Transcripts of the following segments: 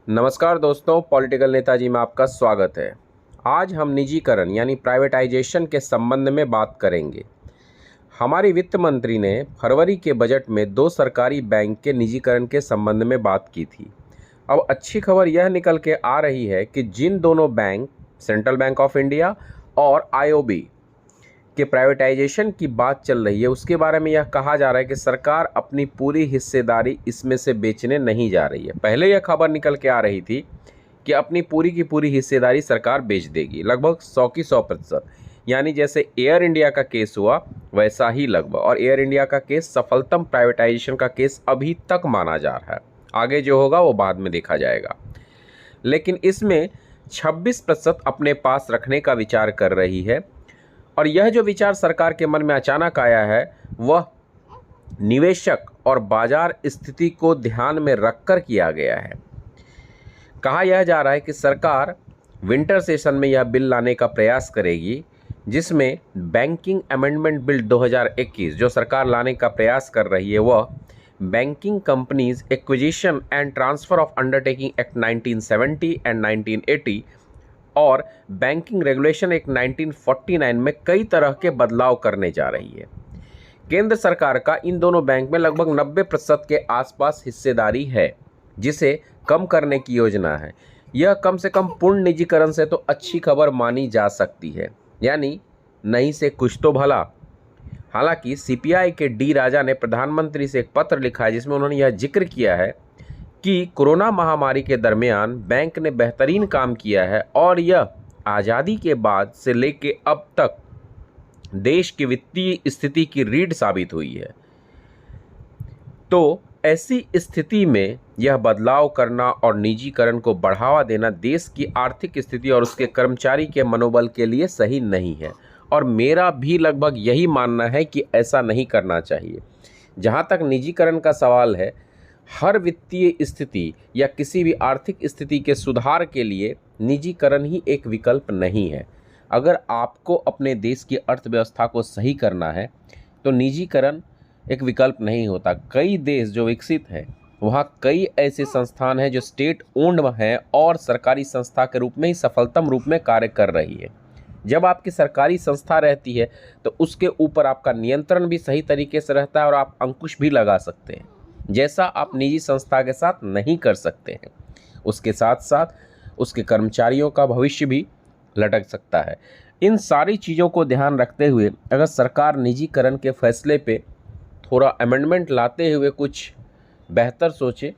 नमस्कार दोस्तों, पॉलिटिकल नेताजी में आपका स्वागत है। आज हम निजीकरण यानी प्राइवेटाइजेशन के संबंध में बात करेंगे। हमारी वित्त मंत्री ने फरवरी के बजट में 2 सरकारी बैंक के निजीकरण के संबंध में बात की थी। अब अच्छी खबर यह निकल के आ रही है कि जिन दोनों bank, central bank of India और आईओबी के प्राइवेटाइजेशन की बात चल रही है, उसके बारे में यह कहा जा रहा है कि सरकार अपनी पूरी हिस्सेदारी इसमें से बेचने नहीं जा रही है। पहले यह खबर निकल के आ रही थी कि अपनी पूरी की पूरी हिस्सेदारी सरकार बेच देगी, लगभग 100 की 100%। यानी जैसे एयर इंडिया का केस हुआ वैसा ही लगभग, और एयर इंडिया का केस सफलतम प्राइवेटाइजेशन का केस अभी तक माना जा रहा है। आगे जो होगा वो बाद में देखा जाएगा। लेकिन इसमें 26% अपने पास रखने का विचार कर रही है, और यह जो विचार सरकार के मन में अचानक आया है वह निवेशक और बाजार स्थिति को ध्यान में रखकर किया गया है। कहा यह जा रहा है कि सरकार विंटर सेशन में यह बिल लाने का प्रयास करेगी, जिसमें बैंकिंग अमेंडमेंट बिल 2021 जो सरकार लाने का प्रयास कर रही है वह banking companies acquisition and transfer of undertaking act 1970 and 1980 और बैंकिंग रेगुलेशन एक्ट 1949 में कई तरह के बदलाव करने जा रही है। केंद्र सरकार का इन दोनों बैंक में लगभग 90% के आसपास हिस्सेदारी है, जिसे कम करने की योजना है। यह कम से कम पूर्ण निजीकरण से तो अच्छी खबर मानी जा सकती है, यानी नहीं से कुछ तो भला। हालांकि सीपीआई के डी राजा ने प्रधानमंत्री से एक पत्र लिखा है जिसमें उन्होंने यह जिक्र किया है कि कोरोना महामारी के दरमियान बैंक ने बेहतरीन काम किया है और यह आज़ादी के बाद से लेके अब तक देश की वित्तीय स्थिति की रीढ़ साबित हुई है। तो ऐसी स्थिति में यह बदलाव करना और निजीकरण को बढ़ावा देना देश की आर्थिक स्थिति और उसके कर्मचारी के मनोबल के लिए सही नहीं है, और मेरा भी लगभग यही मानना है कि ऐसा नहीं करना चाहिए। जहाँ तक निजीकरण का सवाल है, हर वित्तीय स्थिति या किसी भी आर्थिक स्थिति के सुधार के लिए निजीकरण ही एक विकल्प नहीं है। अगर आपको अपने देश की अर्थव्यवस्था को सही करना है तो निजीकरण एक विकल्प नहीं होता। कई देश जो विकसित हैं वहाँ कई ऐसे संस्थान हैं जो स्टेट ओन्ड हैं और सरकारी संस्था के रूप में ही सफलतम रूप में कार्य कर रही है। जब आपकी सरकारी संस्था रहती है तो उसके ऊपर आपका नियंत्रण भी सही तरीके से रहता है और आप अंकुश भी लगा सकते हैं, जैसा आप निजी संस्था के साथ नहीं कर सकते हैं। उसके साथ साथ उसके कर्मचारियों का भविष्य भी लटक सकता है। इन सारी चीज़ों को ध्यान रखते हुए अगर सरकार निजीकरण के फैसले पे थोड़ा अमेंडमेंट लाते हुए कुछ बेहतर सोचे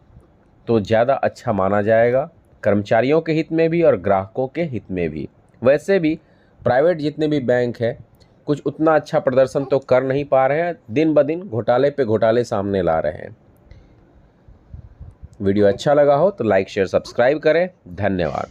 तो ज़्यादा अच्छा माना जाएगा, कर्मचारियों के हित में भी और ग्राहकों के हित में भी। वैसे भी प्राइवेट जितने भी बैंक हैं कुछ उतना अच्छा प्रदर्शन तो कर नहीं पा रहे हैं, दिन ब दिन घोटाले पे घोटाले सामने ला रहे हैं। वीडियो अच्छा लगा हो तो लाइक शेयर सब्सक्राइब करें। धन्यवाद।